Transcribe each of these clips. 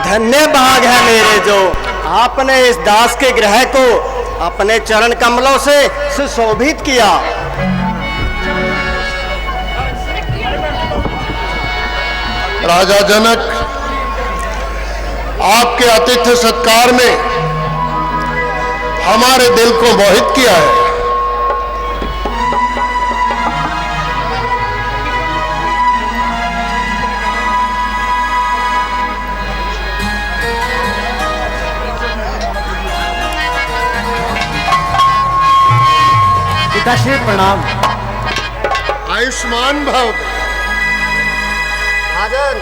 धन्य भाग है मेरे जो आपने इस दास के ग्रह को अपने चरण कमलों से सुशोभित किया। राजा जनक, आपके आतिथ्य सत्कार ने हमारे दिल को मोहित किया है। पिताश्री प्रणाम। आयुष्मान भव। राजन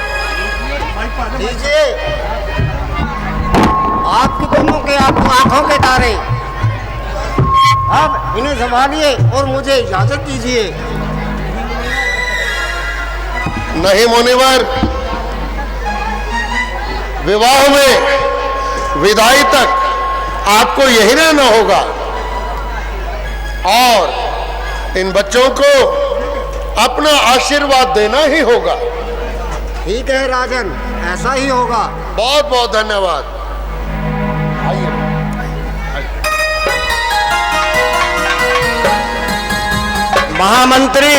लीजिए आपकी दोनों के आंखों के तारे। अब इन्हें संभालिए और मुझे इजाजत दीजिए। नहीं मुनिवर, विवाह में विदाई तक आपको यही रहना होगा और इन बच्चों को अपना आशीर्वाद देना ही होगा। ठीक है राजन, ऐसा ही होगा। बहुत बहुत धन्यवाद। आइए। महामंत्री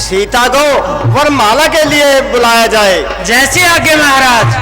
सीता को वरमाला के लिए बुलाया जाए। जैसे आज्ञा महाराज।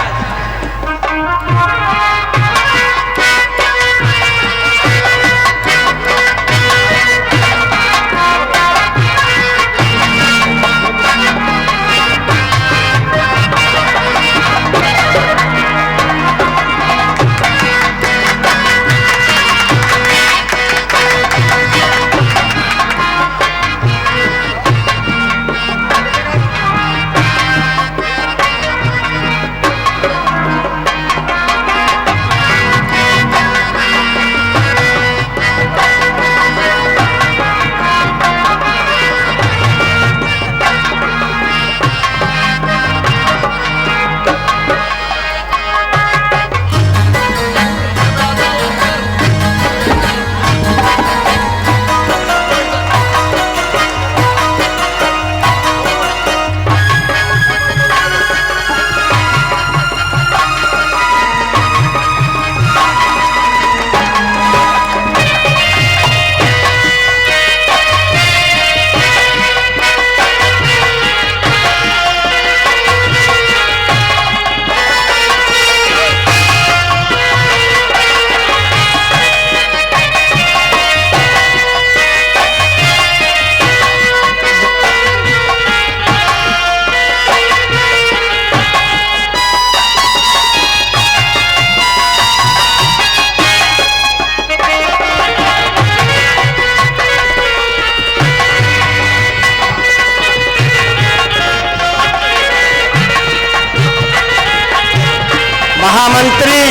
महामंत्री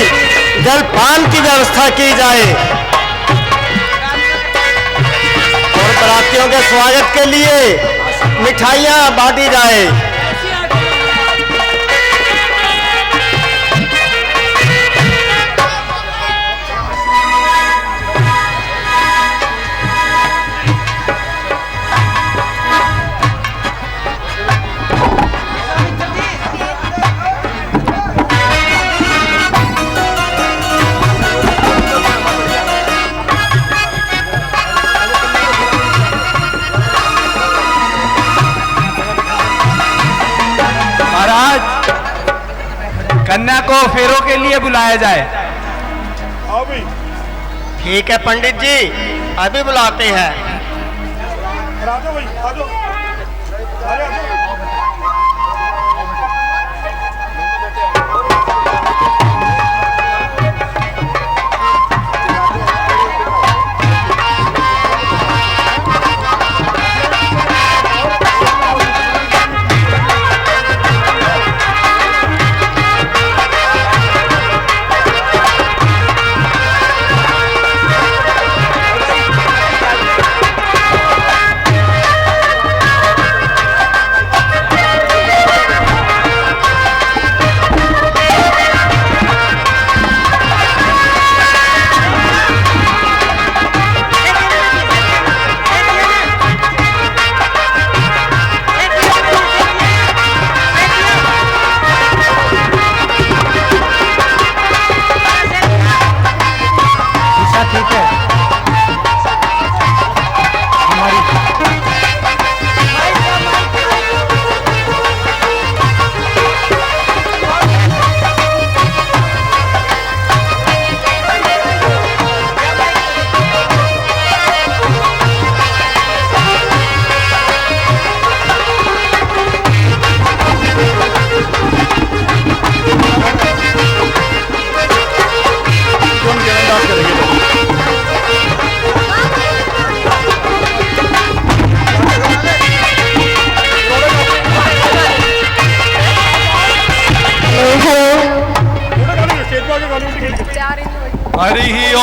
जलपान की व्यवस्था की जाए और बरातियों के स्वागत के लिए मिठाइयां बांटी जाए। कन्या को फेरों के लिए बुलाया जाए। अभी ठीक है पंडित जी, अभी बुलाते हैं। राजा भाई आ जाओ।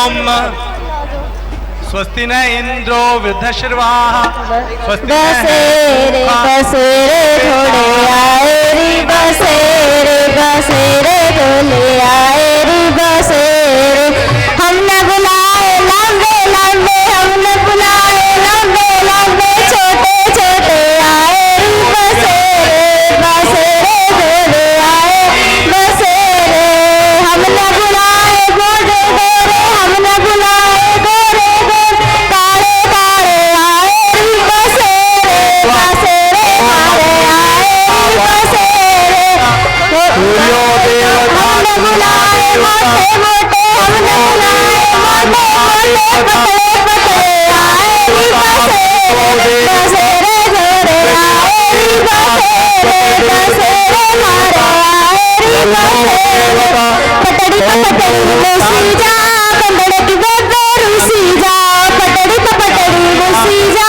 ओम स्वस्ति न इंद्रो वृद्धश्रवाः स्वस्ति बसेरे बसेरे घोड़े आए रे बसेरे बसेरे डोले आए रे बसेरे हमने बुलाए लंबे लंबे हमने बुलाए लंबे लंबे छोटे छोटे आए रे बसेरे बसेरे घोड़े आए बसेरे हमने बुलाए गोरे गोरे हमने बुलाए गोरे गोरे काले काले आए रे बसेरे बसेरे मारे आए रे बसेरे हमने बुलाए मोटे मोटे हमने बुलाए मोटे मोटे पतले पतले आए रे बसेरे बसेरे घोड़े आए रे बसेरे बसेरे मारे आए रे बसेरे पटड़ी पटड़ी रूसी जा कंबड़ की बेबे रूसी जा पटड़ी पटड़ी रूसी जा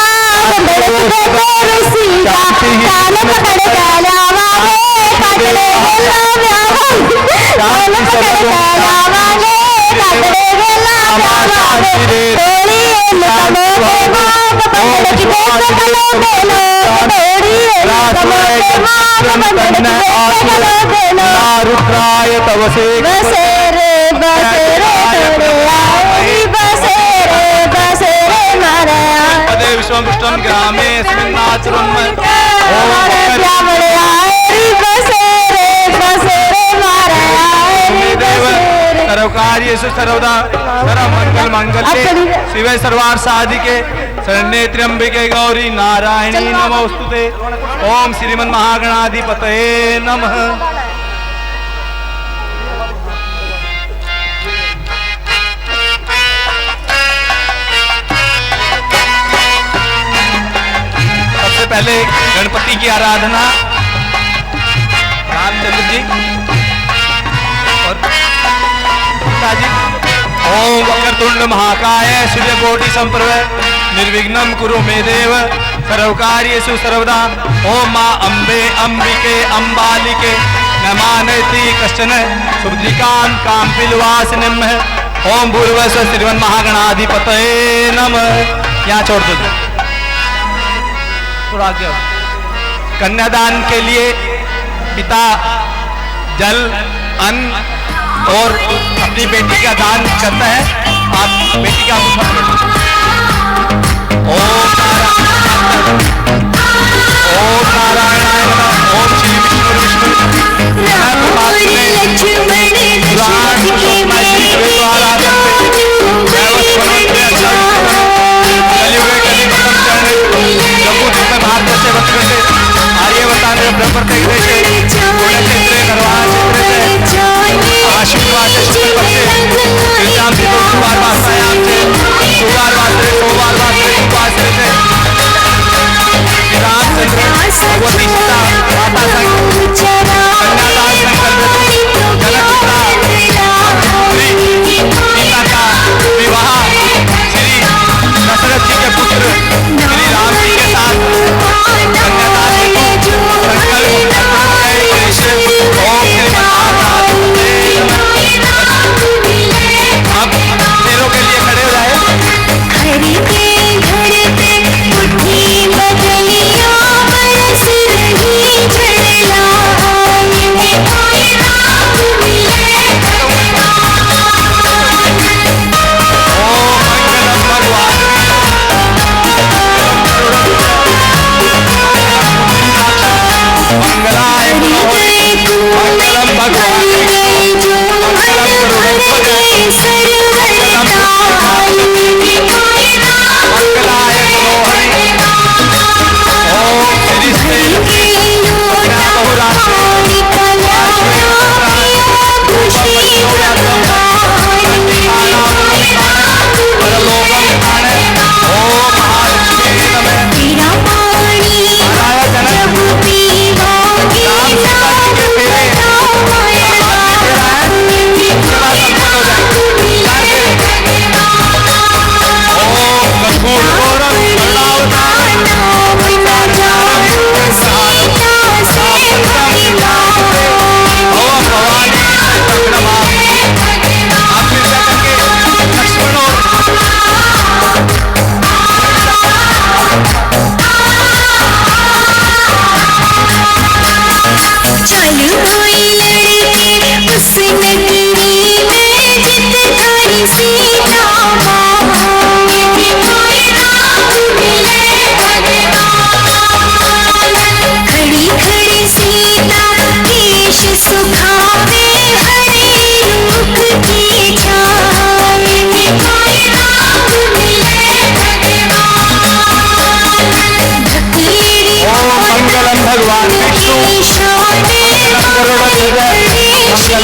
कंबड़ की बेबे रूसी जा कान पकड़ के लावांगे काटले गेला व्यावांगे कान पकड़ के लावांगे काटले गेला व्यावांगे तोड़ी लमो के बाप पकड़ की बेबे कलो बेलो तोड़ी लमो के बाप पकड़ की बेबे कलो बेलो रुद्राय तव से बसेरे बसेरे घोड़े आए बसेरे बसेरे मारे आए पदे विश्वमिष्टम ग्रामे स्मिन्नाचुरम मारे ब्राह्मणे आए बसेरे बसेरे मारे आए बसेरे सर्वकार्येषु सर्वदा सर्वमंगल मंगल्ये शिवे सर्वार्थ साधिके शरण्ये त्र्यंबके गौरी नारायणी नमोस्तुते ओम श्रीमन्महागणाधिपतये नमः। सबसे पहले गणपति की आराधना रामचंद्र जी और पिताजी। ओम वक्रतुंड महाकाय सूर्यकोटि संप्रभ निर्विघ्नं कुरु मे देव सर्वकार्येषु सर्वदा। ओम मां अम्बे अंबिके अंबालिके नमानयति कश्चन सुभद्रिकां काम्पिलवासिनीं। ओम भूर्भुवस्सुः श्रीमन्महागणाधिपतये नमः। यहाँ छोड़ दो थोड़ा आगे। कन्यादान के लिए पिता जल अन्न और अपनी बेटी का दान करता है। आप बेटी का ओम नारायणाय नमः। ओम श्री विष्णु विष्णु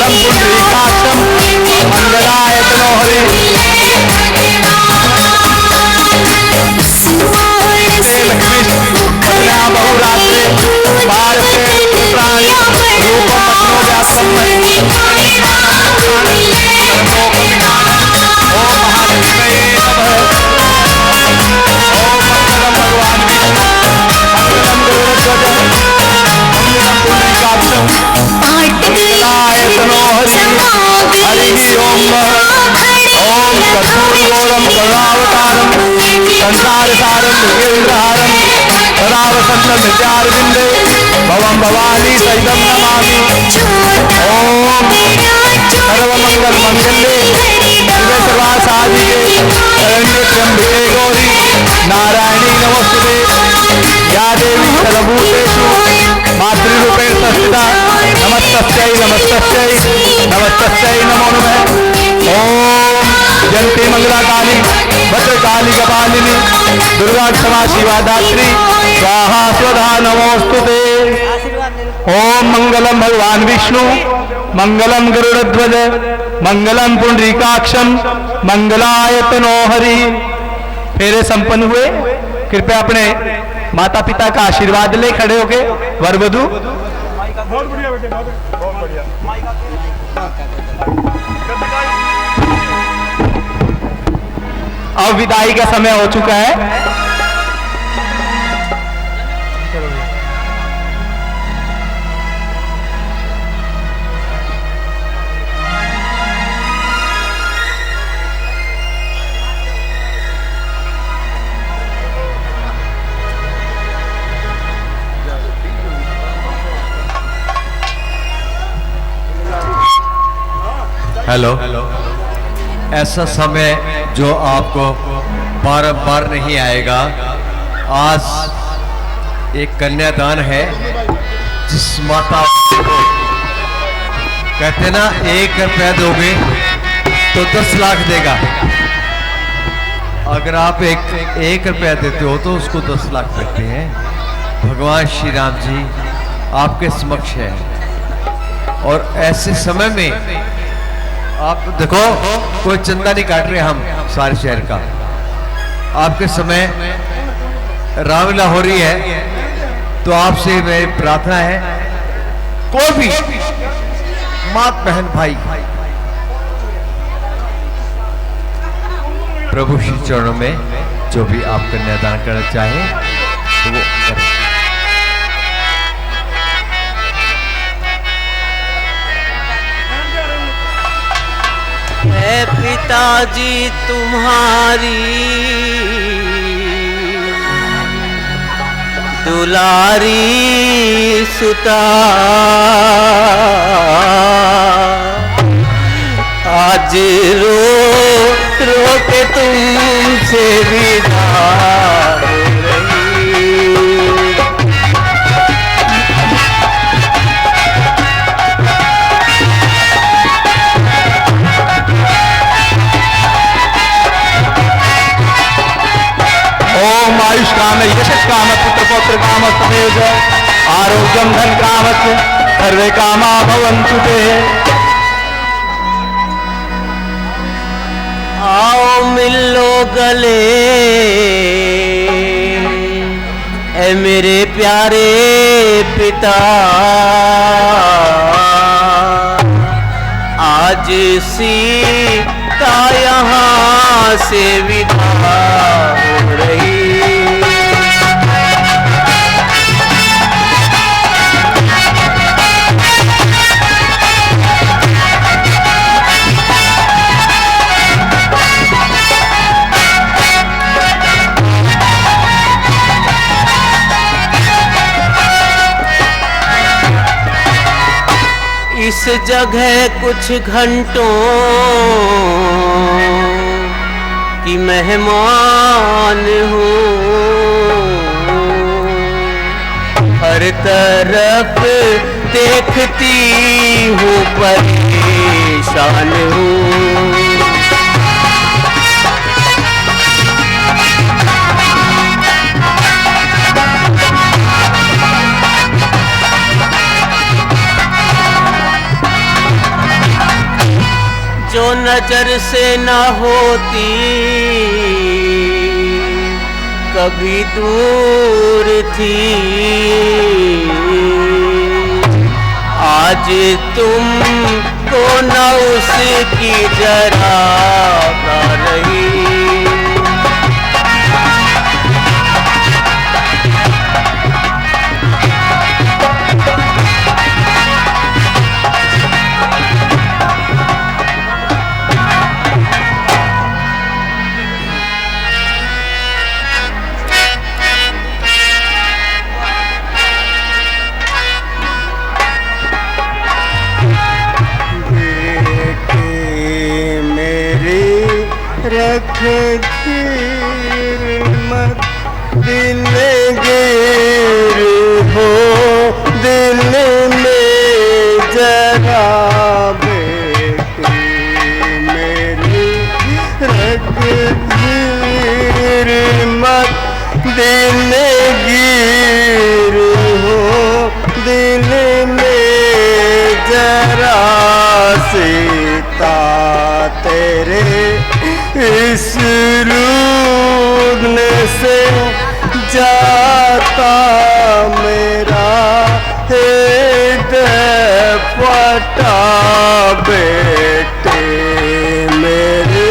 मंगलम पुंडरीकाक्षम मंगलाय तनोहरि लक्ष्मी बहुरात्रे भारते प्राणी रूपम पत्नो व्यासम ओम महालक्ष्मी नमः। ओम मंगलम भगवान विष्णु मंगलम गरुड़ध्वज मंगलम पुंडरीकाक्षम मंगलाय तनोहरि हरि ओम। ओम कर्पूरगौरम करुणावतारम संसारसारम योगेन्द्रहारम सदा वसन्तं नित्यारविन्दे भवं भवानी सहितं नमामि। ओम सर्वमंगलमंगल्ये शिवे सर्वासाधिके शरण्ये त्र्यंबके गौरी नारायणी नमोस्तुते। या देवी सर्वभूतेषु मातृरूपेण संस्थिता नमस्तस्यै नमस्तस्यै नमस्तस्यै नमो नमः। ओम जयंती मंगला काली भद्रकाली कपालिनी दुर्गा क्षमा शिवा दात्री स्वाहा स्वधा नमोस्तुते। ओम मंगलम भगवान विष्णु मंगलम गरुड़ध्वज मंगलम पुंडरीकाक्षम मंगलाय तनोहरि। फेरे संपन्न हुए। कृपया अपने माता पिता का आशीर्वाद ले खड़े होके वर वधू। बहुत बढ़िया बेटे, बहुत बढ़िया। अब विदाई का समय हो चुका है। हेलो, ऐसा समय जो आपको बार नहीं आएगा। आज एक कन्यादान है जिस माता को कहते ना 1 रुपया दोगे तो 10 लाख देगा। अगर आप एक रुपया देते हो तो उसको 10 लाख देते हैं। भगवान श्री राम जी आपके समक्ष है और ऐसे समय में आप देखो कोई चंदा नहीं काट रहे हम सारे शहर का। आपके समय रामलीला हो रही है तो आपसे मेरी प्रार्थना है कोई भी मात बहन भाई प्रभु श्री चरणों में जो भी आप कन्यादान करना चाहें तो वो करें। है पिताजी तुम्हारी दुलारी सुता, आज रो रो के तुमसे विदा हो रही। ओम आयुष काम यशस् काम पुत्र पौत्र काम समेज आरोग्यम धन काम सर्वे कामा भवन्तु ते। आओ मिलो गले ऐ मेरे प्यारे पिता, आज सीता यहाँ से विदा हो रही। इस जगह कुछ घंटों की मेहमान हूँ, हर तरफ देखती हूँ परेशान हूँ। नजर से न होती कभी दूर थी, आज तुम को न उसकी जरा ना रही। रख मत दिल गिर हो, दिल में जरा बेटी मेरी रख मत दिल गिर हो, दिल में जरा सीता तेरे इस रूप से जाता मेरा हृदय फटा बेटे मेरे।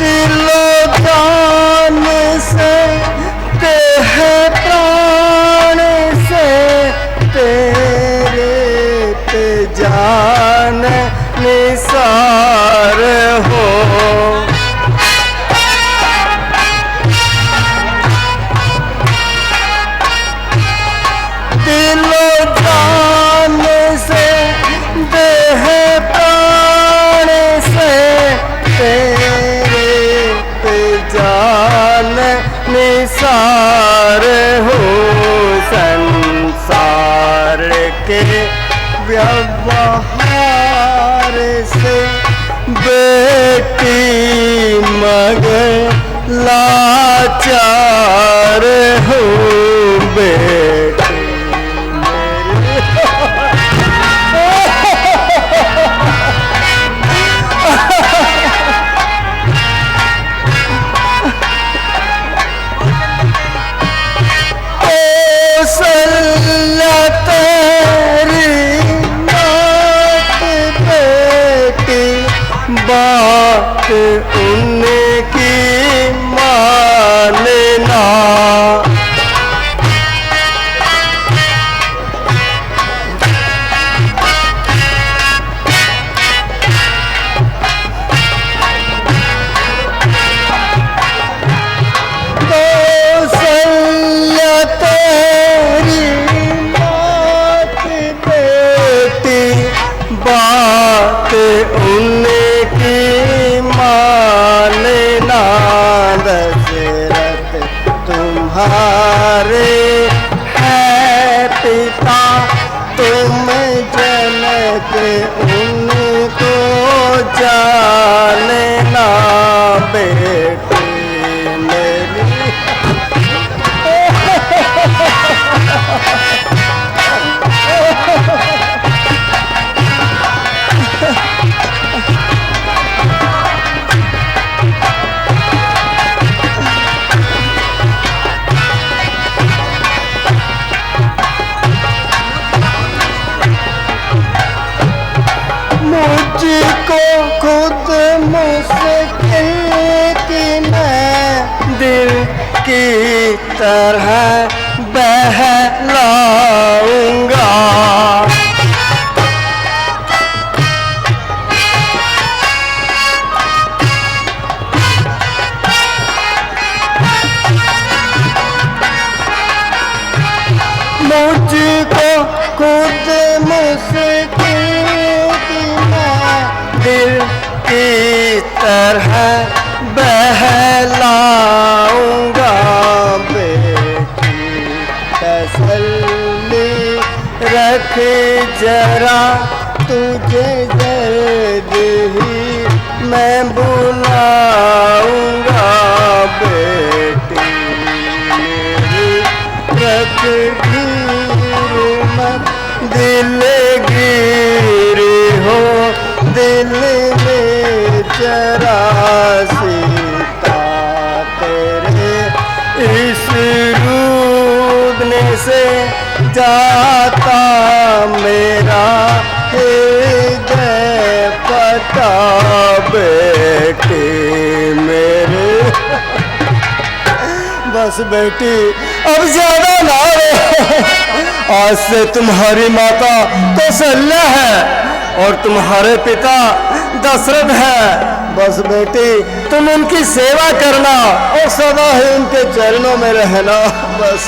दिलो जान से देह प्राण से तेरे पे जान निसार हो, दिलो जान से देह प्राण से तेरे जान निसार हो, संसार के व्यवहार से बेटी मगर लाचार हो बेटी बात उनकी मानना, कौशल्या तेरी बात बेटी बात उनकी मानना, दशरथ तुम्हारे हैं पिता तुम जनक उनको जानना बेटी मेरी। मुझको खुद मुश्किल की मैं दिल की तरह बहलाऊंगा, मुझको खुद मुश्किल की मैं दिल की तरह बहलाऊंगा जरा तुझे जल्द ही मैं बुलाऊंगा बेटी मेरी रख गिर मत दिल गिर हो दिल में जरा सीता तेरे इस रूदने से जाता मेरा हृदय पता बेटी मेरे। बस बेटी अब ज्यादा ना रो। आज से तुम्हारी माता कौशल्या है और तुम्हारे पिता दशरथ है। बस बेटी तुम उनकी सेवा करना और सदा ही उनके चरणों में रहना। बस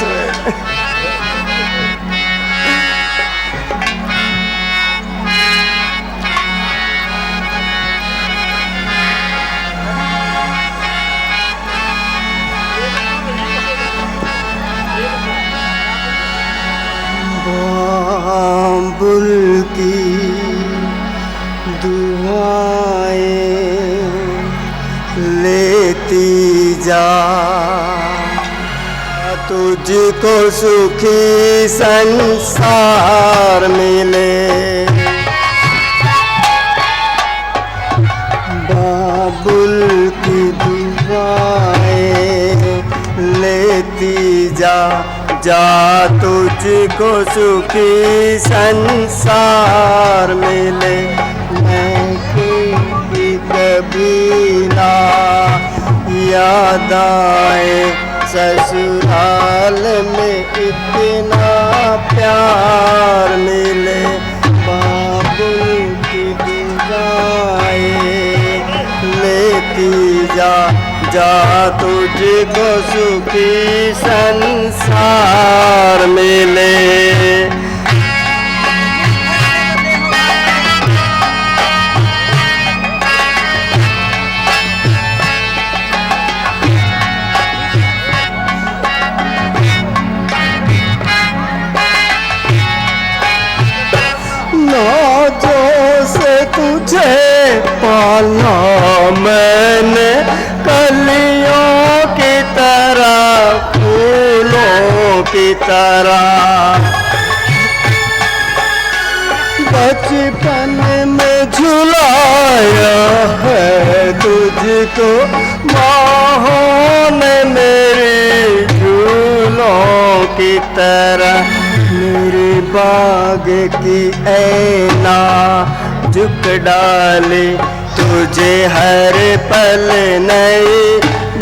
बाबुल की दुआएं लेती जा तुझको सुखी संसार मिले। बाबुल की दुआएं लेती जा जा तुझको सुखी संसार मिले। मैं कभी ना याद आए ससुराल में इतना प्यार मिले। बाबुल की दुआएं लेती जा जा तुझको सुखी संसार मिले। नाजों से तुझे पाला मैंने कलियों की तरह फूलों की तरह। बचपन में झुलाया है तुझको बाहों ने मेरी झूलों की तरह। मेरे बाग की ऐना झुक डाले तुझे हर पल नई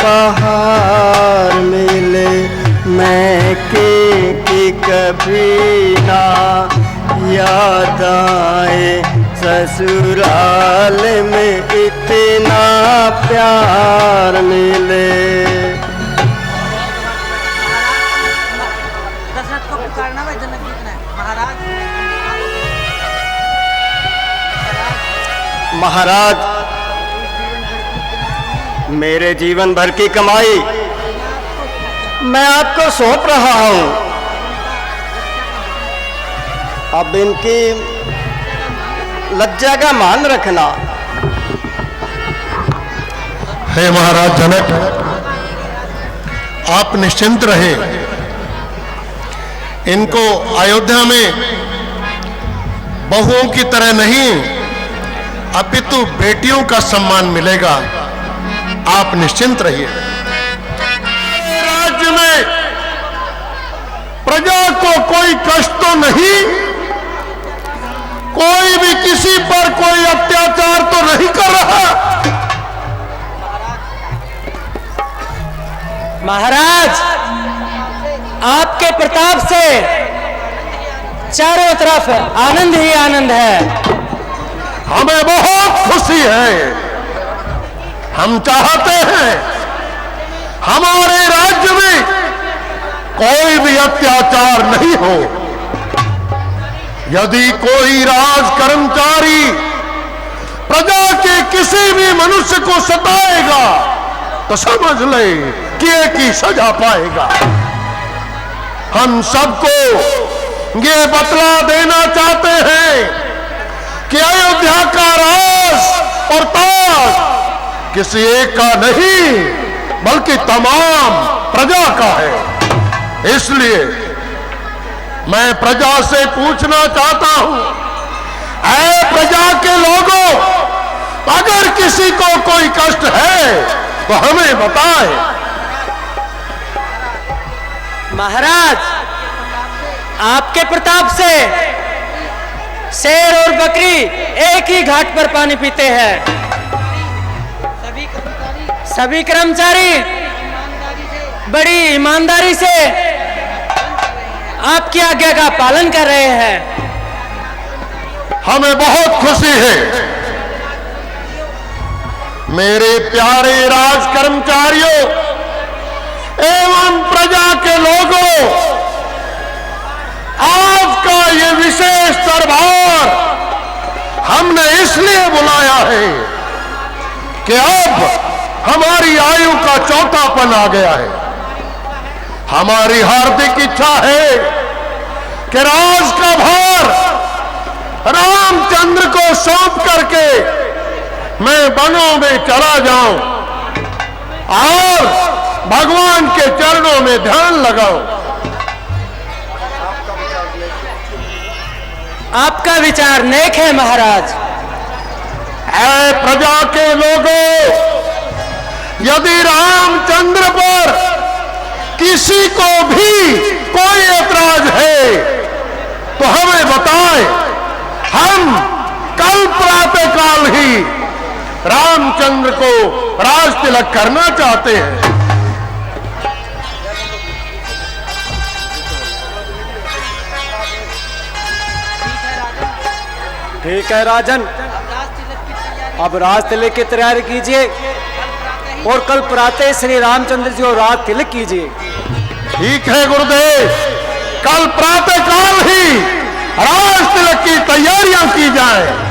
बहार मिले। मैं कि कभी ना याद आए ससुराल में इतना प्यार मिले। दशरथ को पुकारना भाई जनक जीतना है। महाराज मेरे जीवन भर की कमाई मैं आपको सौंप रहा हूं। अब इनकी लज्जा का मान रखना। हे महाराज जनक, आप निश्चिंत रहे। इनको अयोध्या में बहुओं की तरह नहीं अपितु बेटियों का सम्मान मिलेगा। आप निश्चिंत रहिए। राज्य में प्रजा को कोई कष्ट तो नहीं, कोई भी किसी पर कोई अत्याचार तो नहीं कर रहा। महाराज आपके प्रताप से चारों तरफ आनंद ही आनंद है। हमें बहुत खुशी है। हम चाहते हैं हमारे राज्य में कोई भी अत्याचार नहीं हो। यदि कोई राज कर्मचारी प्रजा के किसी भी मनुष्य को सताएगा तो समझ ले कि एक ही सजा पाएगा। हम सबको ये बतला देना चाहते हैं कि अयोध्या का राज और ताज किसी एक का नहीं बल्कि तमाम प्रजा का है। इसलिए मैं प्रजा से पूछना चाहता हूं, ऐ प्रजा के लोगों, अगर किसी को कोई कष्ट है तो हमें बताएं। महाराज, आपके प्रताप से शेर और बकरी एक ही घाट पर पानी पीते हैं। सभी कर्मचारी बड़ी ईमानदारी से आपकी आज्ञा का पालन कर रहे हैं। हमें बहुत खुशी है। मेरे प्यारे राज कर्मचारियों एवं प्रजा के लोगों, आज का ये विशेष दरबार हमने इसलिए बुलाया है कि अब हमारी आयु का चौथापन आ गया है। हमारी हार्दिक इच्छा है कि राज का भार रामचंद्र को सौंप करके मैं वनों में चला जाऊं और भगवान के चरणों में ध्यान लगाऊं। आपका विचार नेक है महाराज। ऐ प्रजा के लोगों, यदि रामचंद्र पर किसी को भी कोई ऐतराज है तो हमें बताएं। हम कल प्रातःकाल ही रामचंद्र को राज तिलक करना चाहते हैं। ठीक है राजन, अब राज तिलक की तैयारी कीजिए और कल प्रातः श्री रामचंद्र जी को राज तिलक कीजिए। ठीक है गुरुदेव, कल प्रातःकाल ही राज तिलक की तैयारियां की जाएं।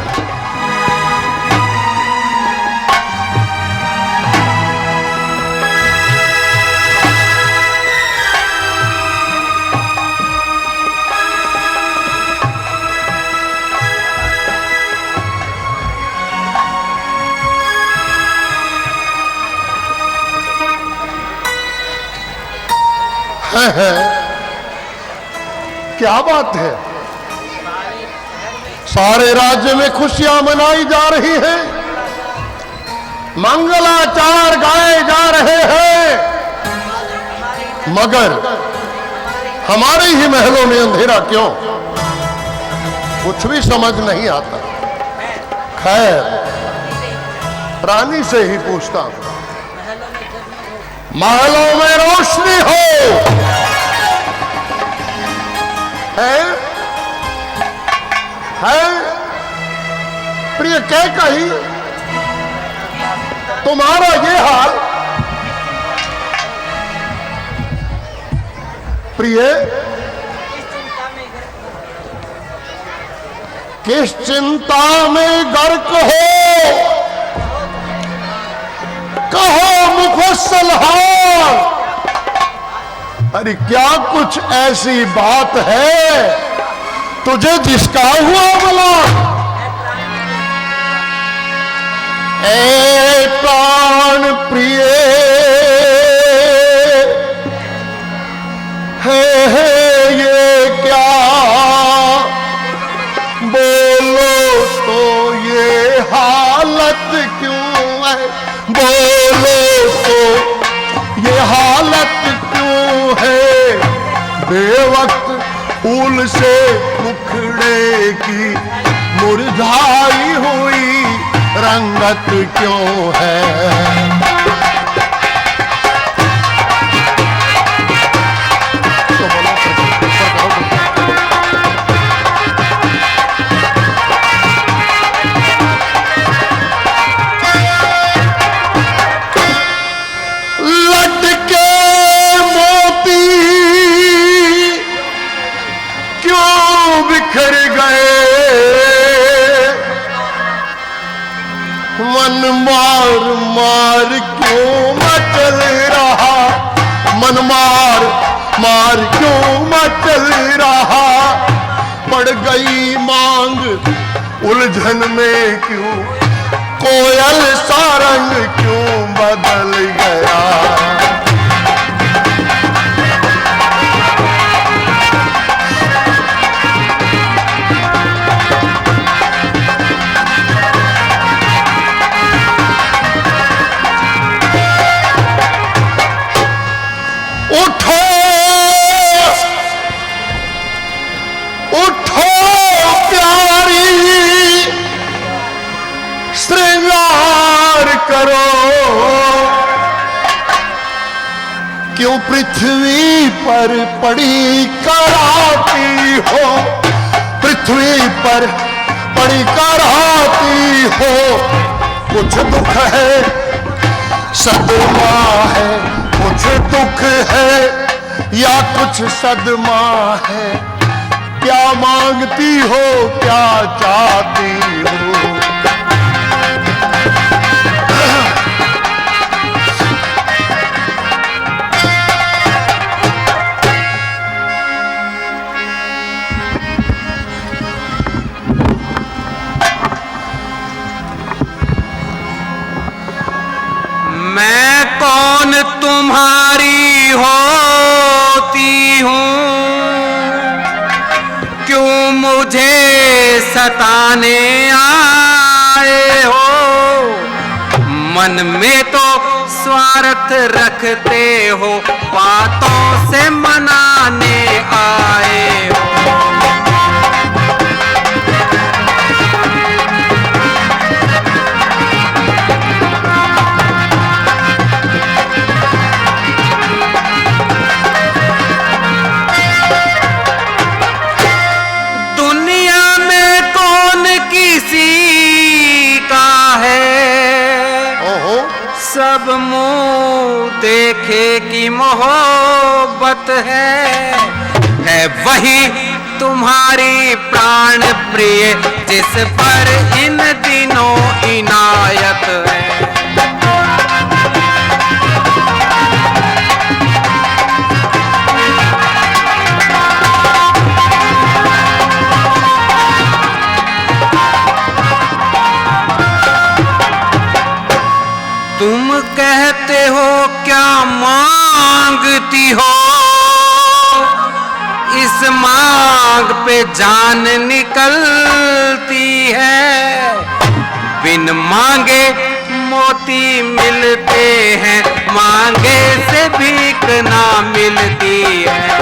क्या बात है, सारे राज्य में खुशियां मनाई जा रही हैं, मंगलाचार गाए जा रहे हैं, मगर हमारे ही महलों में अंधेरा क्यों? कुछ भी समझ नहीं आता। खैर, रानी से ही पूछता हूं। महलों में रोशनी हो है प्रिय, क्या कही तुम्हारा ये हाल? प्रिय, किस चिंता में गर्क हो, कहो मुफस्सल हाल। अरे क्या कुछ ऐसी बात है तुझे जिसका हुआ भला? ए प्राण प्रिय है ये क्या, बोलो तो ये हालत क्यों है, बोलो तो ये हालत क्यों है, बेवक्त फूल से मुखड़े की मुरझाई हुई रंगत क्यों है। बिखर गए मन मार मार क्यों मचल रहा, मन मार मार क्यों मचल रहा, पड़ गई मांग उलझन में क्यों, कोयल सा रंग क्यों बदल गया। उठो उठो प्यारी, श्रृंगार करो, क्यों पृथ्वी पर पड़ी कराती हो, पृथ्वी पर पड़ी कराती हो। कुछ दुख है सदमा है, कुछ दुख है या कुछ सदमा है, क्या मांगती हो क्या चाहती हो। मैं कौन तुम्हारी होती हूँ, क्यों मुझे सताने आए हो। मन में तो स्वार्थ रखते हो, बातों से मनाने आए हो। सब मुंह देखे की मोहब्बत है वही तुम्हारी प्राण प्रिय, जिस पर इन दिनों इनायत है। तुम कहते हो क्या मांगती हो, इस मांग पे जान निकलती है। बिन मांगे मोती मिलते हैं, मांगे से भीख ना मिलती है।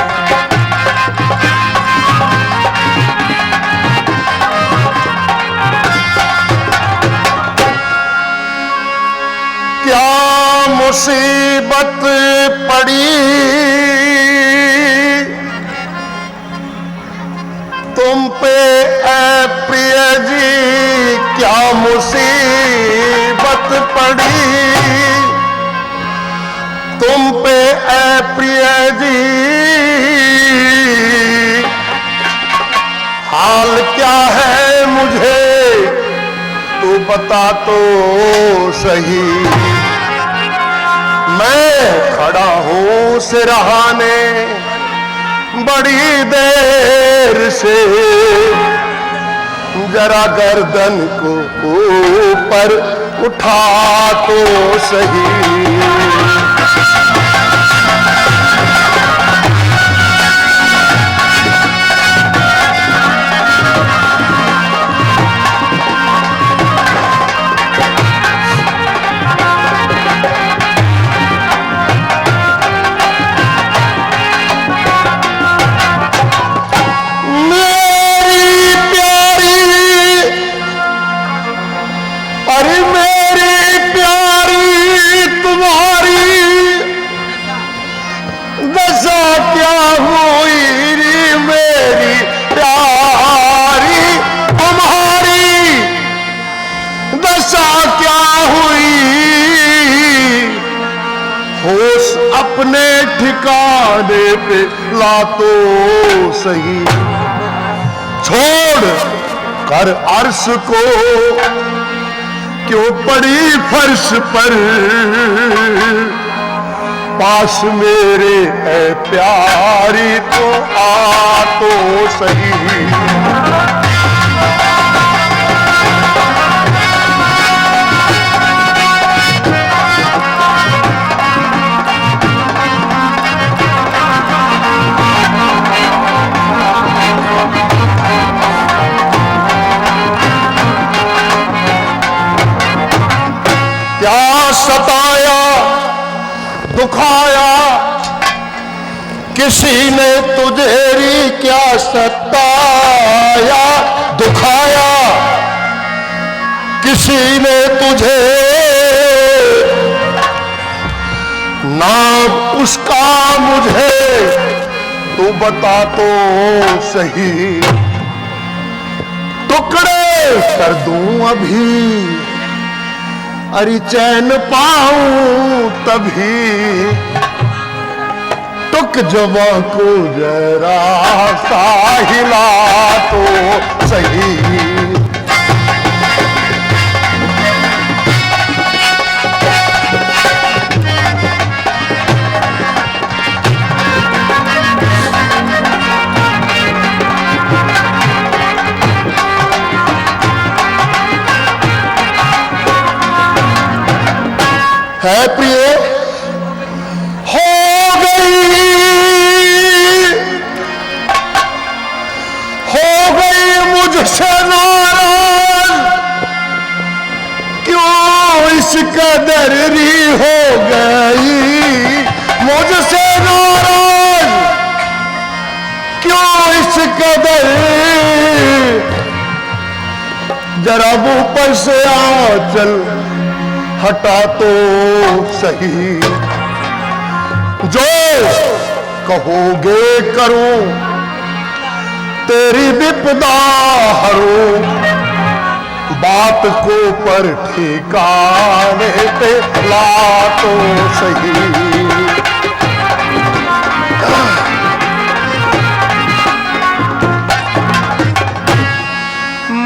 क्या मुसीबत पड़ी तुम पे ऐ प्रिय जी, क्या मुसीबत पड़ी तुम पे ऐ प्रिय जी। हाल क्या है मुझे तू बता तो सही, मैं खड़ा हूं सिरहाने बड़ी देर से, जरा गर्दन को ऊपर उठा तो सही। अपने ठिकाने पे ला तो सही, छोड़ कर अर्श को क्यों पड़ी फर्श पर, पास मेरे है प्यारी तो आ तो सही। क्या सताया दुखाया किसी ने तुझेरी, क्या सताया दुखाया किसी ने तुझे, नाम उसका मुझे तू बता तो सही, टुकड़े कर दूं अभी, अरे चैन पाऊं तभी, टुक जवा को जरा सा हिला तो सही। है प्रिय हो गई मुझसे नाराज, क्यों इस कदर री हो गई मुझसे नाराज, क्यों इस कदर, जरा ऊपर से आंचल हटा तो सही, जो कहोगे करूं तेरी विपदा हरूं, बात को पर ठिकाने पे ला तो सही।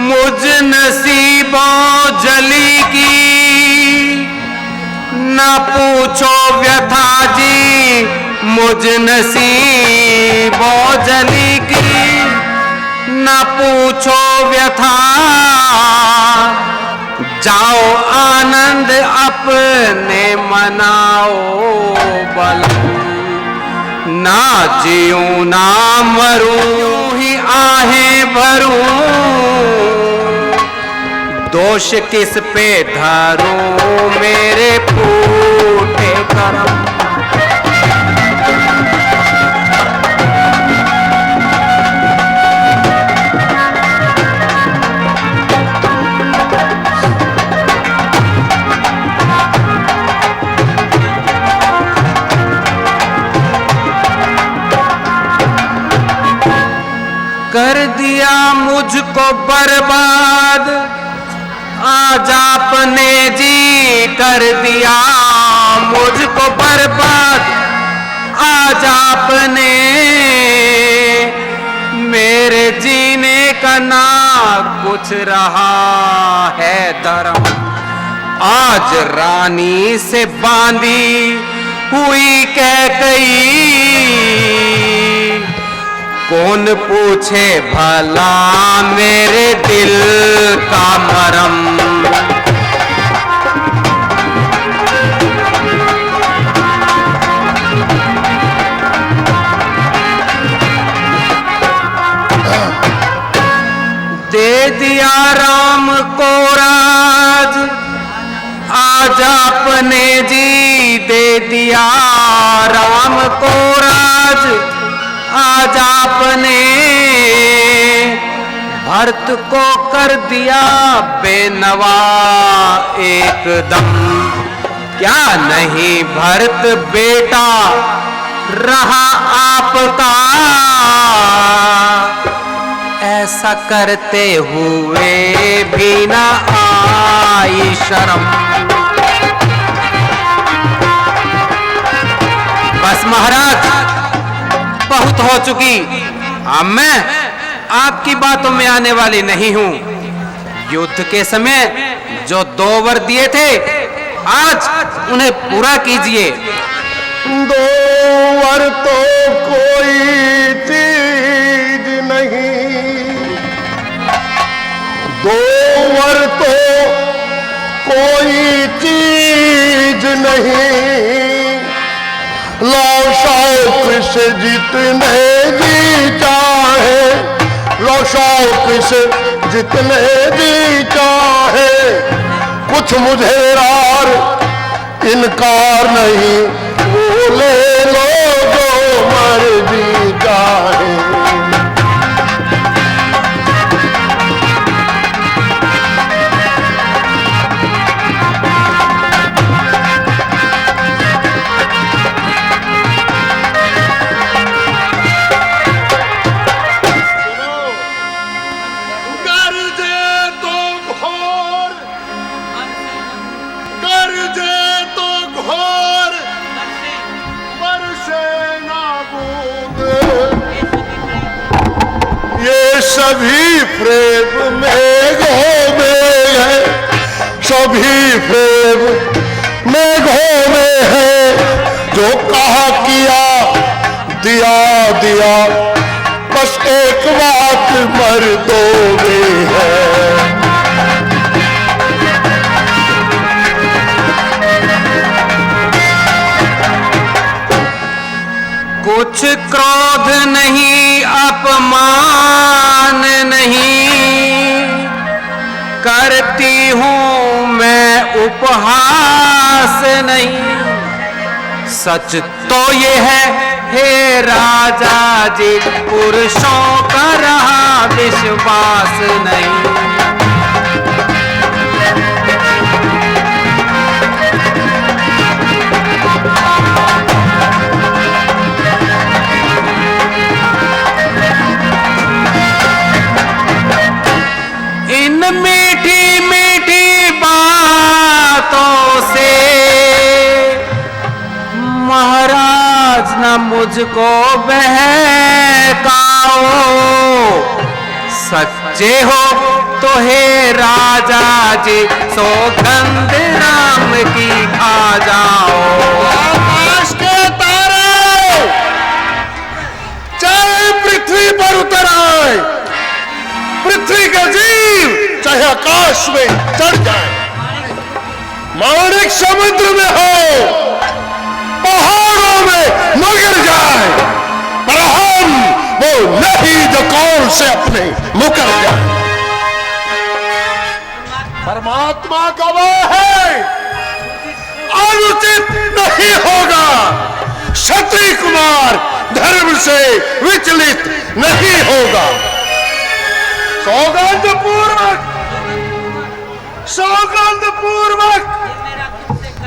मुझ नसीबों जली की ना पूछो व्यथा जी, मुझ नसीबों जली की ना पूछो व्यथा, जाओ आनंद अपने मनाओ बल, ना जीऊं ना मरूं ही आहें भरूं, दोष किस पे धरूं मेरे फूटे करम। कर दिया मुझको बर्बाद आज आपने जी, कर दिया मुझको बर्बाद आज आपने, मेरे जीने का ना कुछ रहा है धर्म, आज रानी से बांधी हुई कैकई, कौन पूछे भला मेरे दिल का मरम। दे दिया राम को राज आज आपने जी, दे दिया राम को राज आज आपने, भरत को कर दिया बेनवा एकदम, क्या नहीं भरत बेटा रहा आपका, ऐसा करते हुए भी ना आई शर्म। बस महाराज बहुत हो चुकी, अब मैं आपकी बातों में आने वाली नहीं हूं। युद्ध के समय जो 2 वर दिए थे आज उन्हें पूरा कीजिए। 2 वर तो कोई चीज नहीं, 2 वर तो कोई चीज नहीं, लो शौक से जितने जी चाहे, लो शौक से जितने जी चाहे, कुछ मुझे और इनकार नहीं, वो ले लो जो मर्जी चाहे। सभी फ्रेब मेघों में है, सभी फ्रेब मेघों में है, जो कहा किया दिया दिया, बस एक बात मर्दों में है। कुछ क्रोध नहीं, अपमान नहीं, करती हूं मैं उपहास नहीं। सच तो ये है हे राजा जी, पुरुषों का रहा विश्वास नहीं। मीठी मीठी बातों से महाराज न मुझको बहकाओ, सच्चे हो तो हे राजा जी, सौगंध राम की खा जाओ। आकाश के तारे चाहे पृथ्वी पर उतर आए, पृथ्वी के जीव चाहे आकाश में चढ़ जाए, माणिक समुद्र में हो, पहाड़ों में मगर जाए, पर हम वो नहीं जो कौन से अपने मुकर जाए। परमात्मा गवाह है, अनुचित नहीं होगा, क्षत्रिय कुमार धर्म से विचलित नहीं होगा। सौगंध पूर्वक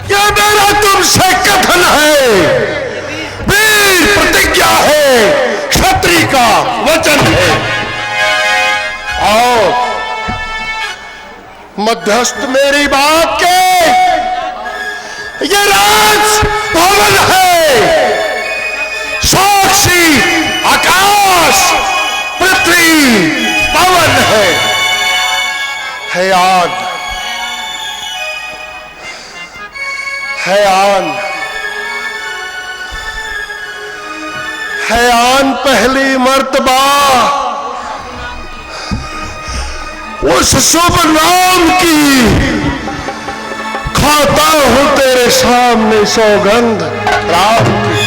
यह मेरा तुमसे कथन है, वीर प्रतिज्ञा है, क्षत्रिय का वचन है। और मध्यस्थ मेरी बात के, ये राज भवन है, साक्षी आकाश पृथ्वी पवन है आग, है आन पहली मर्तबा उस शुभ नाम की खाता हूं तेरे सामने सौगंध राम की।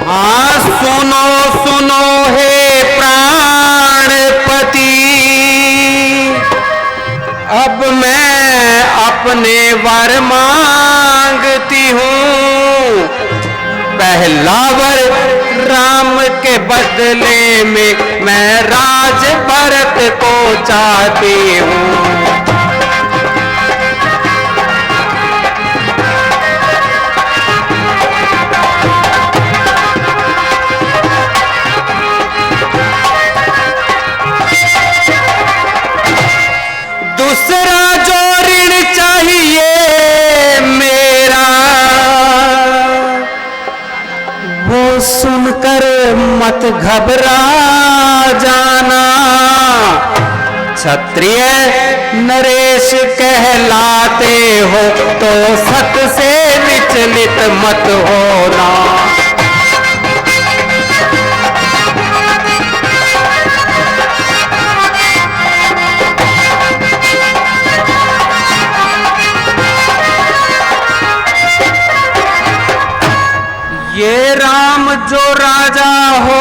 हाँ सुनो सुनो हे प्राणपति, अब मैं अपने वर मांगती हूँ। पहला वर राम के बदले में मैं राज भरत को चाहती हूँ। दूसरा जो ऋण चाहिए मेरा, वो सुनकर मत घबरा जाना। क्षत्रिय नरेश कहलाते हो तो सत से विचलित मत होना। ये राम जो राजा हो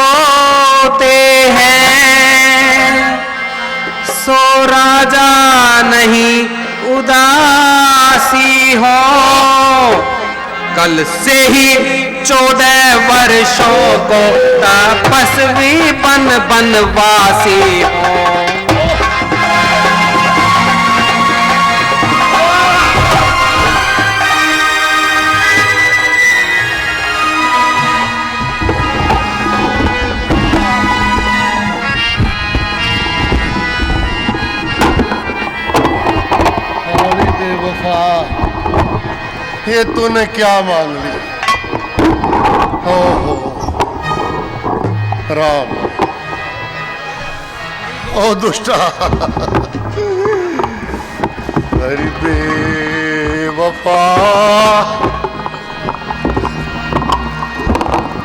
वासी हो, कल से ही 14 वर्षों को तपस्वी बनवासी हो। ये तूने क्या मांग लिया? हो राम, ओ दुष्टा, अरे बेवफा,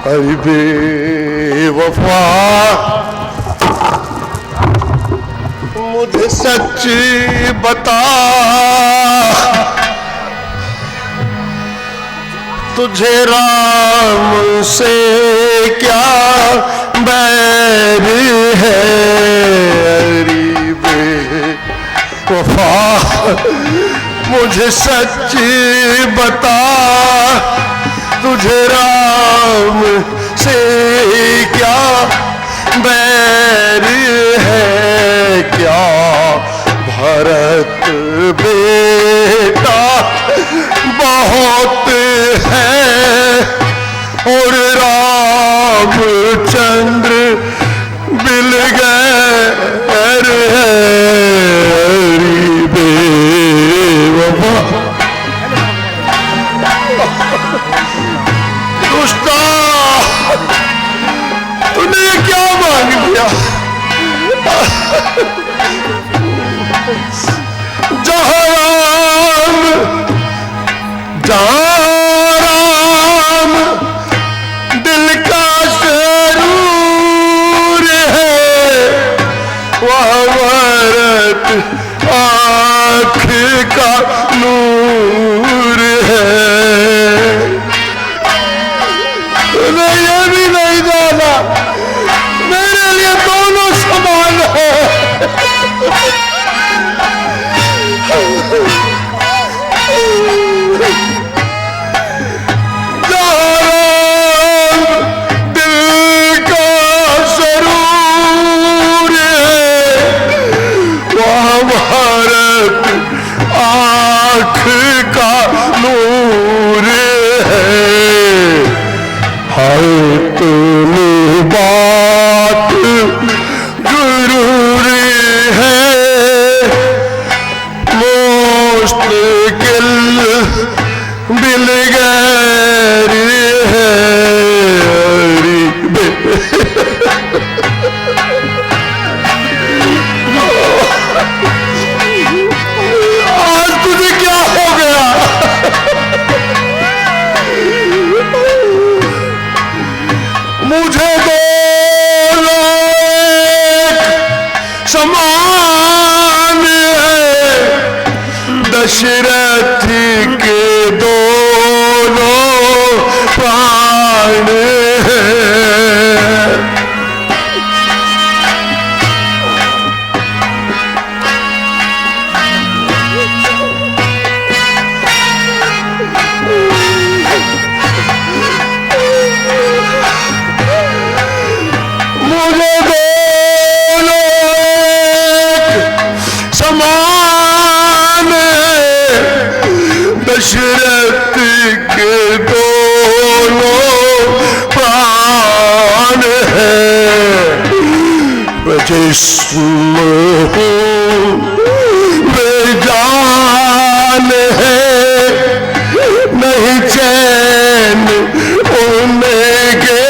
अरे बेवफा, मुझे सच्ची बता, तुझे राम से क्या बैर है? अरे बेवफा, मुझे सच्ची बता, तुझे राम से क्या बैर है? क्या भरत बेटा बहुत है और रामचंद्र बिल गैर है? बेवफा, दुष्टा, तूने क्या मांग लिया? जहाँ राम दिल का सरूर है, वह भरत आँख का नूर है। तूने ये भी नहीं जाना, मेरे लिए दोनों समान है। दशरथ के दोनों प्राण हैं। मुझे दोनों समान दशरथ के दोनों प्राण हैं। जिस्म बेजान है, नहीं चैन उनके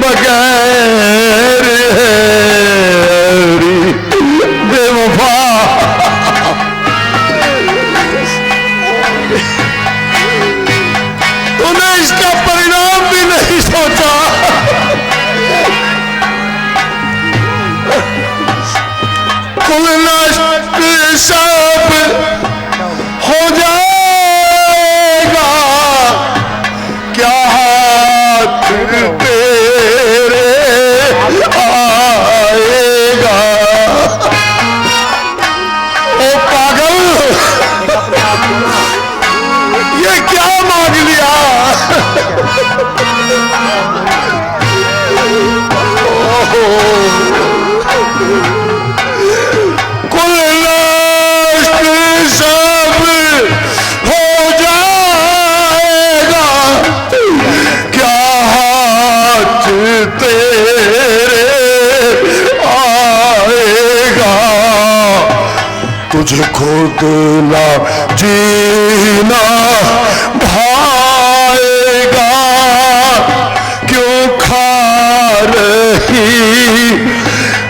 बगैर है। बेवफा, तूने इसका परिणाम भी नहीं सोचा। कुल नष्ट सब हो जाएगा, क्या हाथ तेरे आएगा? ओ पागल, कुल नष्ट सब हो जाएगा, क्या हाथ तेरे आएगा। तुझे खुद ना जीना भाएगा, क्यों खा रही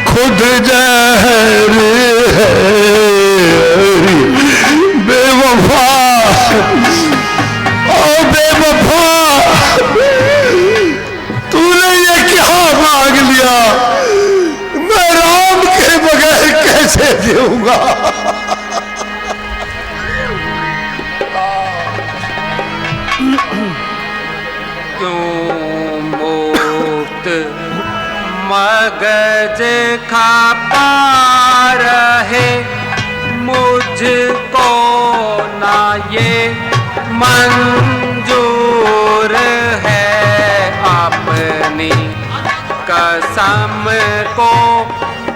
खुद जहर है। बेवफा ओ बेवफा, तूने ये क्या मांग लिया, मैं राम के बगैर कैसे जीऊंगा। क्यों मुक्त मगज खपा रहे, मुझको ना ये मंजूर है। अपनी कसम को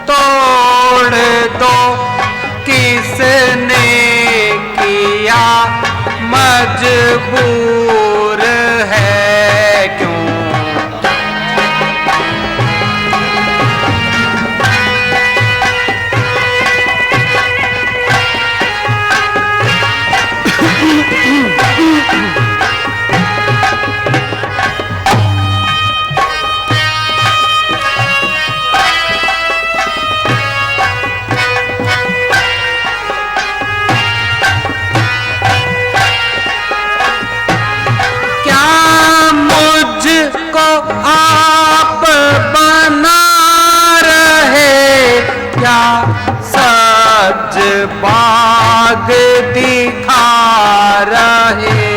तोड़ दो, किसने किया मजबूर है। क्यों आप बना रहे, क्या सज बाग दिखा रहे।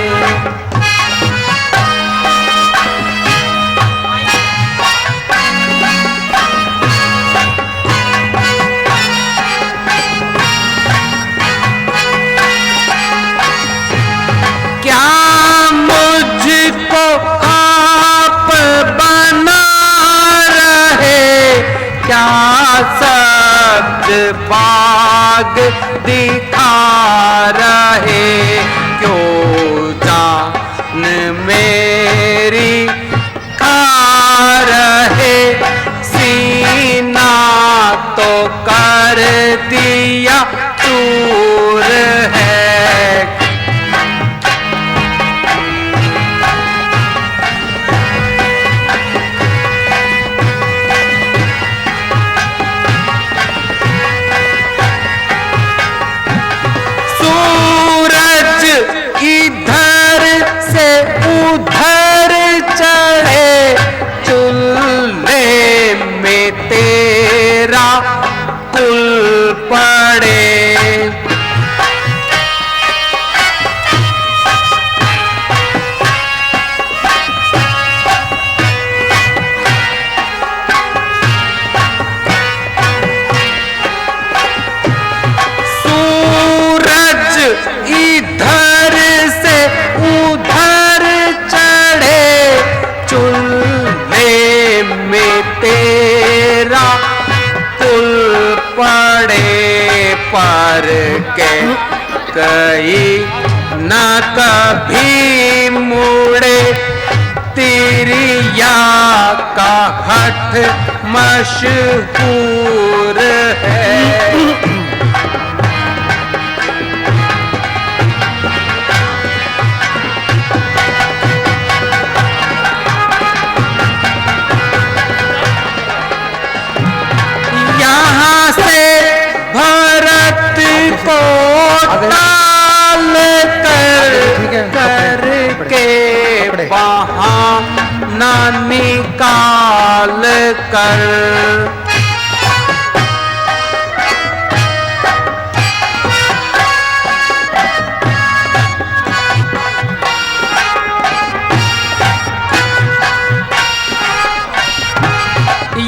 क्या मुझको क्या सब्ज बाग दिखा रहे। क्यों जान मेरी खा रहे, सीना तो कर दिया चूर है। इधर से उधर चढ़े, चूल्हे में तेरा कुल पड़े। सूरज इधर से उधर चढ़े, चूल्हे में तेरा कुल पड़े। पर के कई न कभी मुड़े, तिरिया का हठ मशहूर है। यहाँ से भरत को टाल करके बहाना निकाल कर,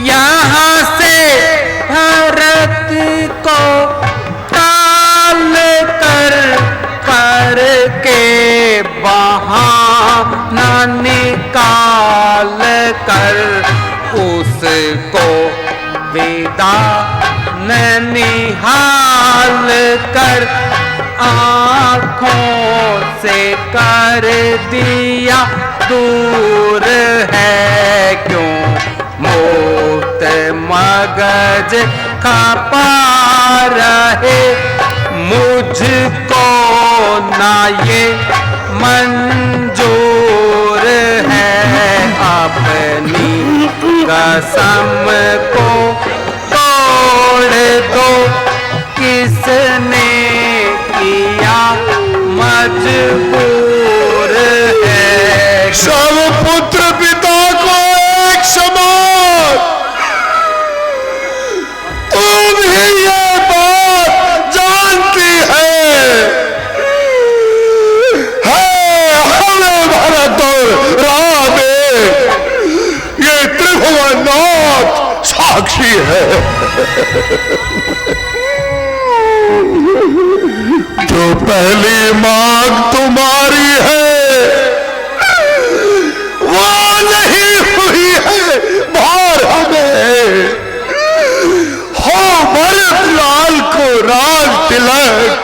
यहाँ से भरत को टाल करके बहाना निकाल कर, उसको विदा ननिहाल कर आँखों से कर दिया दूर है क्यों मोत मगज खपा रहे मुझको ना ये मंजूर है अपनी कसम को तोड़ दो किसने किया मजबूर है सब पुत्र पिता को एक समान तुम ही ये बात जानती है हमें भरत और राम ये त्रिभुवननाथ साक्षी है जो पहली मांग तुम्हारी है वो नहीं हुई है भार हमें हो भरत लाल को राग तिलक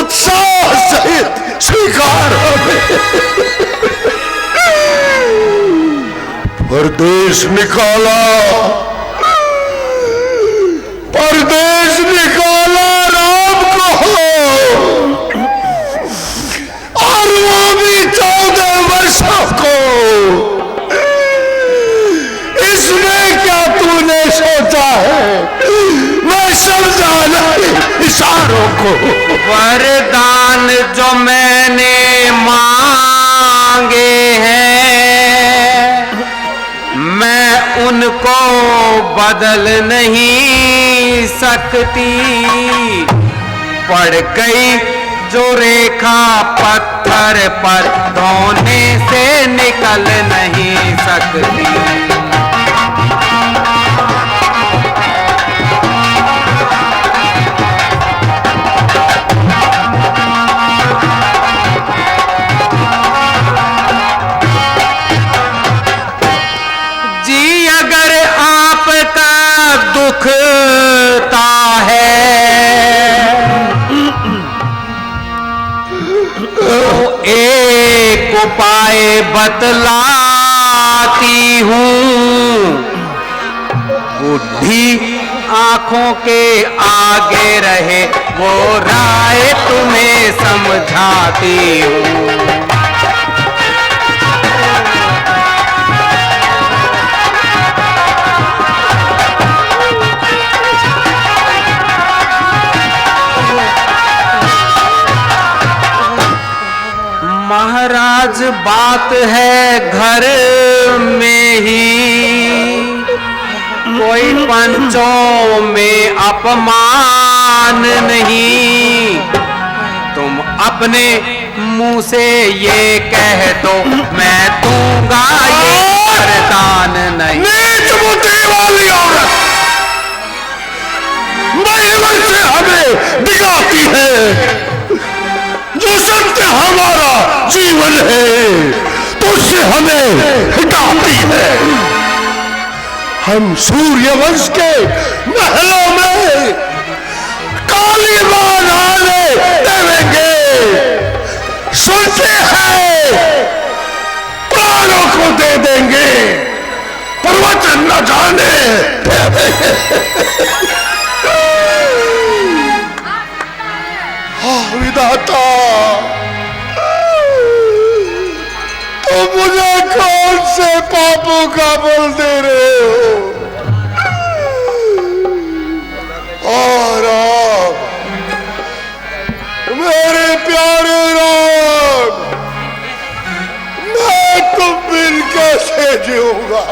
उत्साह सहित स्वीकार हमें परदेश निकाला राम को और वो भी 14 वर्षों को इसमें क्या तूने सोचा है मैं समझा नहीं इशारों को वरदान जो मैंने मांगे हैं मैं उनको बदल नहीं सकती पड़ गई जो रेखा पत्थर पर धोने से निकल नहीं सकती दुखता है तो एक उपाय बतलाती हूँ बुद्धि आंखों के आगे रहे वो राय तुम्हें समझाती हूँ महाराज बात है घर में ही कोई पंचों में अपमान नहीं तुम अपने मुंह से ये कह दो मैं दूंगा ये वरदान नहीं नीच बुद्धि वाली औरत महिमा से हमें दिखाती है जो सत्य हमारा जीवन है तो उससे हमें हटाती है हम सूर्यवंश के महलों में काली बाण आने देंगे सुनते हैं प्राणों को दे देंगे प्रवचन न जाने विधाता तो मुझे कौन से पापों का बल दे रहे हो और आप मेरे प्यारे राम मैं तुम बिन कैसे जीऊंगा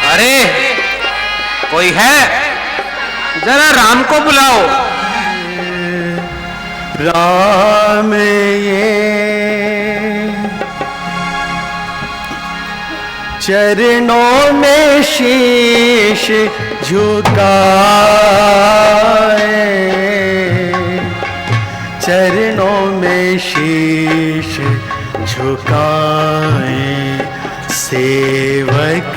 अरे कोई है जरा राम को बुलाओ राम ये चरणों में शीश झुकाए चरणों में शीश झुकाए सेवक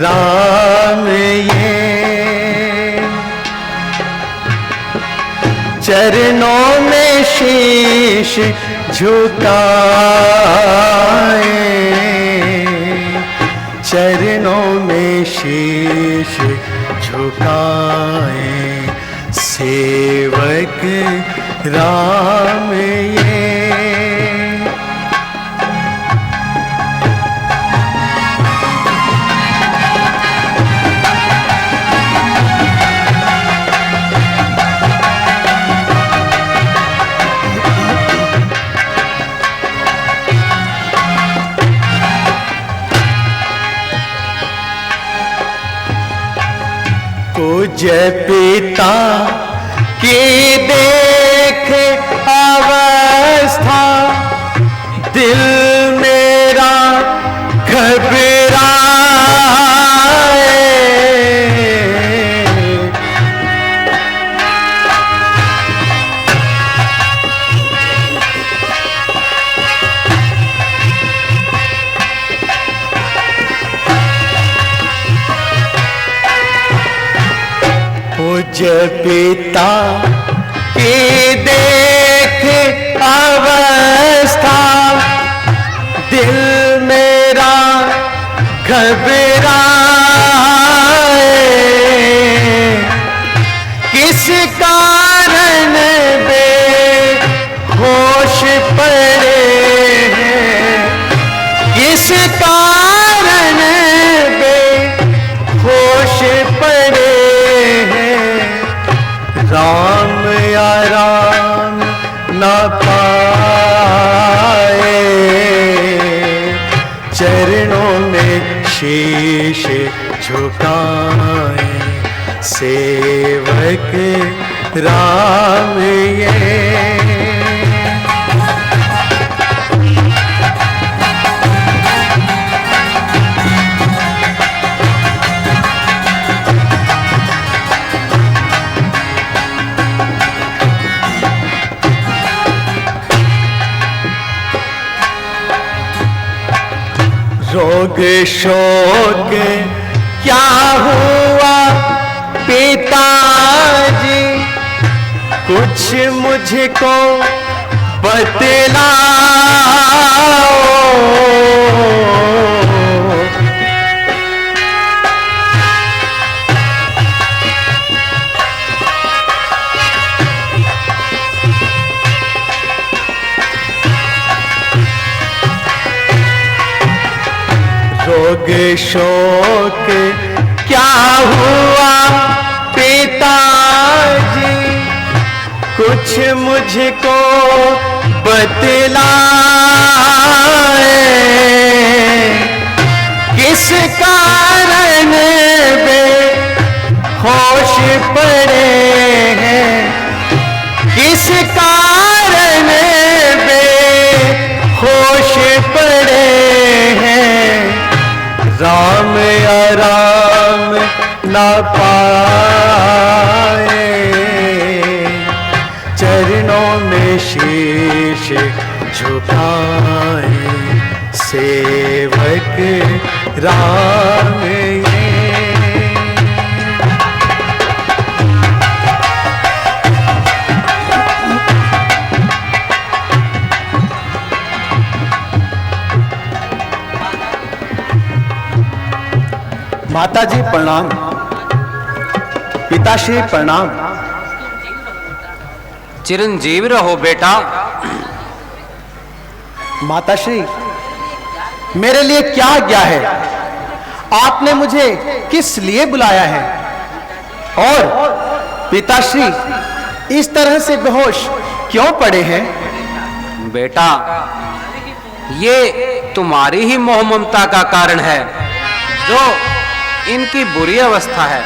राम ये चरणों में शीश झुकाए, चरणों में शीश झुकाए, सेवक राम ये। पूज्य पिता की देख अवस्था, दिल मेरा घबराए, पूज्य पिता की देख अवस्था, दिल मेरा घबराए, किस कारण बेहोश पड़े हैं, किस कारण बेहोश पड़े, राम या राम न पाए, चरणों में शीश झुकाए, सेवक राम ये। रोग शोक क्या हुआ पिताजी, कुछ मुझको बतलाओ, रोग शोक क्या हुआ पिताजी, कुछ मुझको बतलाए, किस कारण बेहोश पड़े हैं, किस कारण बेहोश पड़े हैं, राम या राम न पाए, चरणों में शीश झुकाए, सेवक राम ये। माताजी प्रणाम, पिताश्री प्रणाम। चिरंजीव रहो बेटा। माताश्री, मेरे लिए क्या आज्ञा है? आपने मुझे किस लिए बुलाया है? और पिताश्री इस तरह से बेहोश क्यों पड़े हैं? बेटा, ये तुम्हारी ही मोह ममता का कारण है जो इनकी बुरी अवस्था है।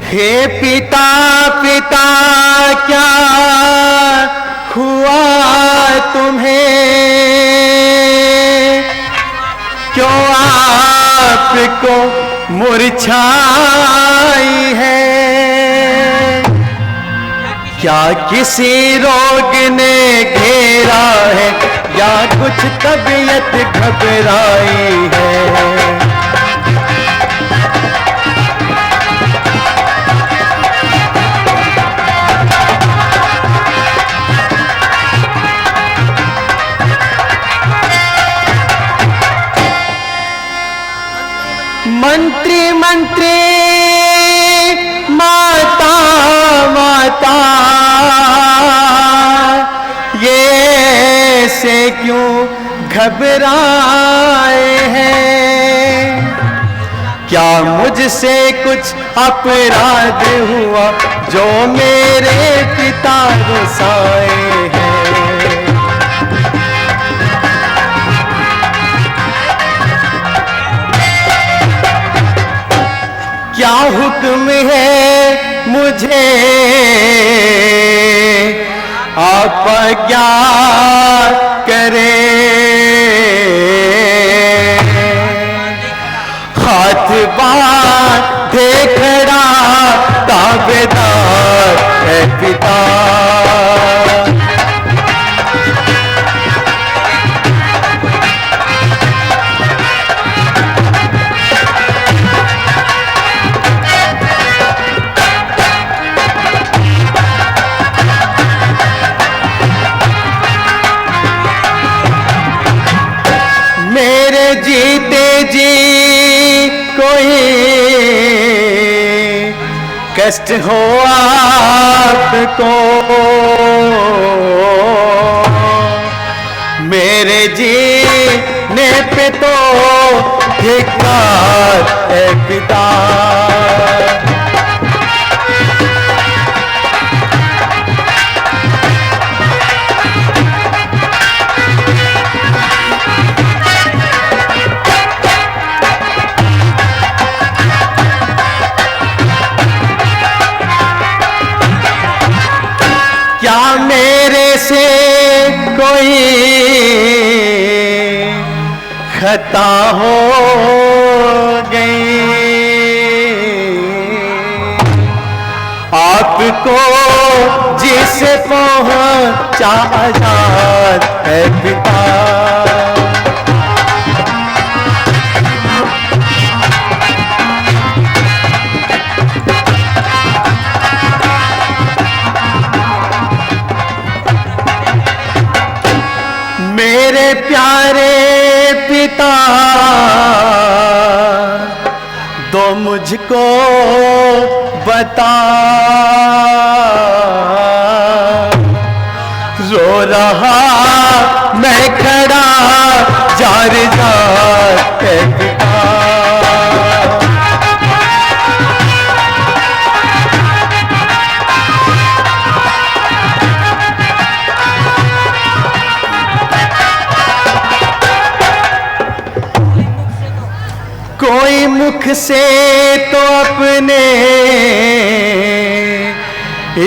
हे पिता पिता क्या हुआ तुम्हें, क्यों आपको मूर्छाई है? क्या किसी रोग ने घेरा है या कुछ तबीयत घबराई है। मंत्री मंत्री माता माता ये से क्यों घबराए हैं। क्या मुझसे कुछ अपराध हुआ जो मेरे पिता रुसाए हैं। क्या हुक्म है मुझे आप क्या करें। हाथ बांधे खड़ा ताबेदार है पिता। जीते जी कोई कष्ट हो आपको, मेरे जीने पे तो धिक्कार है पिता। क्या मेरे से कोई खता हो गई। आपको जिसे पहुंचा आजाद है पिता। मेरे प्यारे पिता दो मुझको बता। रो रहा मैं खड़ा जार जार है पिता। कोई मुख से तो अपने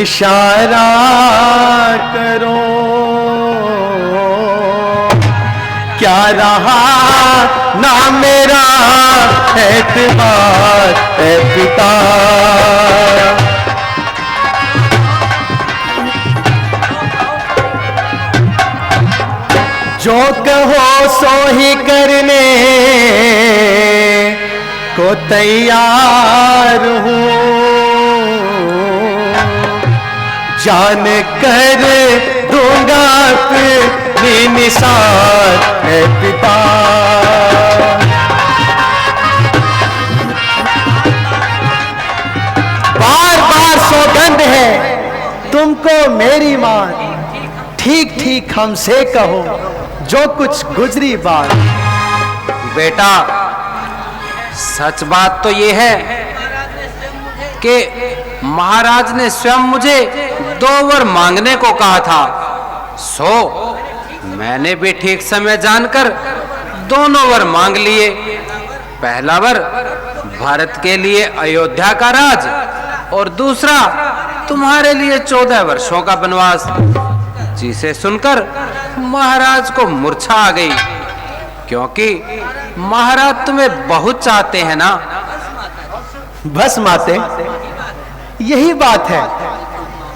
इशारा करो। क्या रहा ना मेरा एतबार है पिता। जो कहो सो ही करने को तैयार हूँ। जान कर दूंगा अपनी निसार है पिता। बार बार सौगंध है तुमको मेरी मां, ठीक ठीक हमसे कहो जो कुछ गुजरी बात। बेटा सच बात तो ये है कि महाराज ने स्वयं मुझे 2 वर मांगने को कहा था। सो मैंने भी ठीक समय जानकर दोनों वर मांग लिए। पहला वर भारत के लिए अयोध्या का राज और दूसरा तुम्हारे लिए 14 वर्षों का वनवास। जिसे सुनकर महाराज को मूर्छा आ गई, क्योंकि महाराज तुम्हें बहुत चाहते हैं ना। बस माते यही बात है।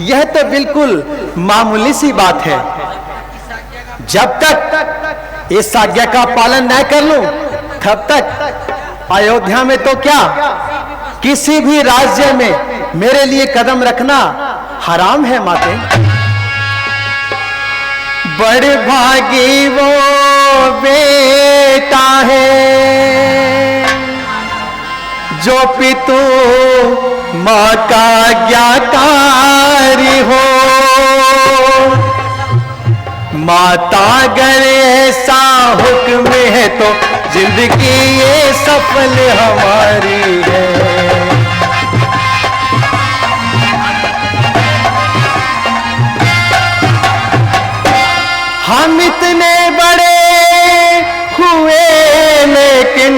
यह तो बिल्कुल मामूली सी बात है। जब तक इस आज्ञा का पालन न कर लूं, तब तक अयोध्या में तो क्या, किसी भी राज्य में मेरे लिए कदम रखना हराम है माते। बड़े भागी वो बेटा है जो पितु माँ का आज्ञाकारी हो। माता अगर ऐसा हुक्म है तो जिंदगी ये सफल हमारी है। हम इतने बड़े हुए लेकिन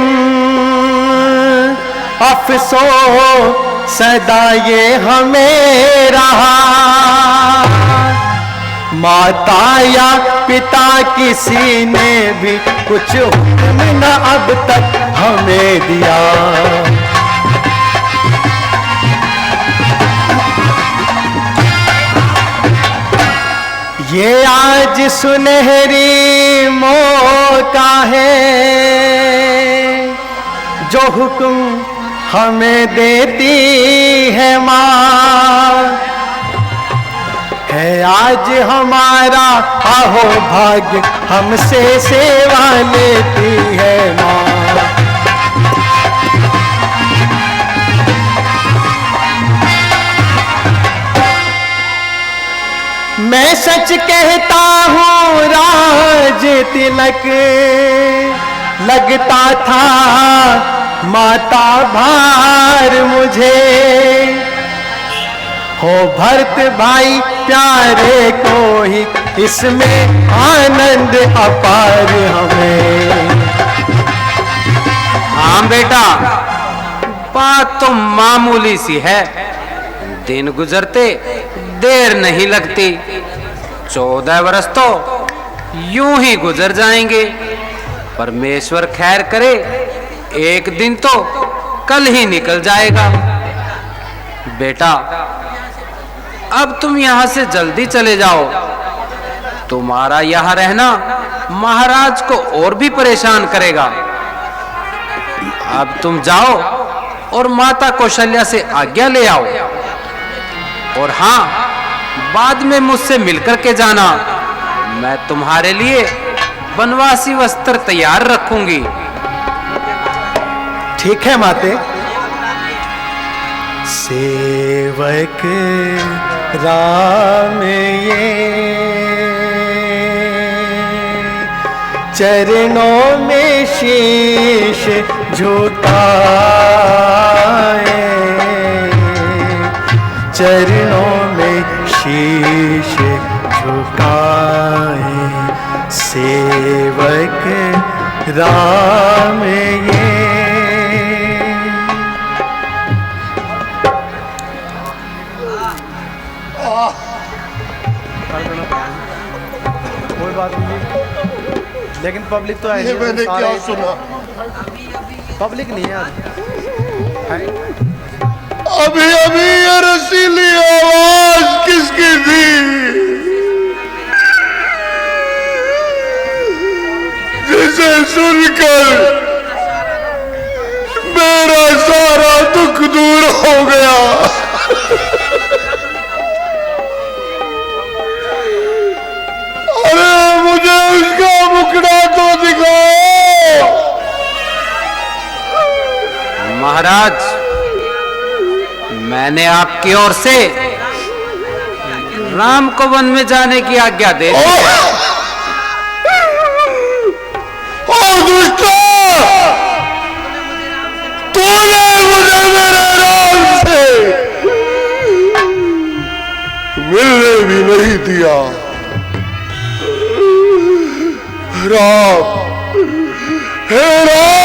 अफसोस सदा ये हमें रहा। माता या पिता किसी ने भी कुछ हुक्म न अब तक हमें दिया। ये आज सुनहरी मौका है जो हुक्म हमें देती है माँ। है आज हमारा अहो भाग्य हमसे सेवा लेती है माँ। मैं सच कहता हूँ राज तिलक लगता था माता भार मुझे। हो भरत भाई प्यारे को ही इसमें आनंद अपार हमें। हाँ बेटा, बात तो मामूली सी है, दिन गुजरते देर नहीं लगती। 14 वर्ष तो यूं ही गुजर जाएंगे। परमेश्वर खैर करे, एक दिन तो कल ही निकल जाएगा। बेटा, अब तुम यहां से जल्दी चले जाओ। तुम्हारा यहां रहना महाराज को और भी परेशान करेगा। अब तुम जाओ और माता कौशल्या से आज्ञा ले आओ। और हाँ, बाद में मुझसे मिलकर के जाना। मैं तुम्हारे लिए बनवासी वस्त्र तैयार रखूंगी। ठीक है माते। सेवक राम ये चरणों में शीश झुकाए, चरणों में शीश झुकाए। सेवक राम ये कोई बात नहीं, लेकिन पब्लिक तो ये मैंने क्या सुना? पब्लिक नहीं है अभी अभी ये रसीली आवाज किसकी थी जिसे सुनकर मेरा सारा दुख दूर हो गया। अरे मुझे उसका मुखड़ा तो दिखाओ। महाराज, मैंने आपकी ओर से राम को वन में जाने की आज्ञा दे दी है। ओ दुष्टा, तूने मुझे मेरे राम से मिलने भी नहीं दिया। राम, हे राम,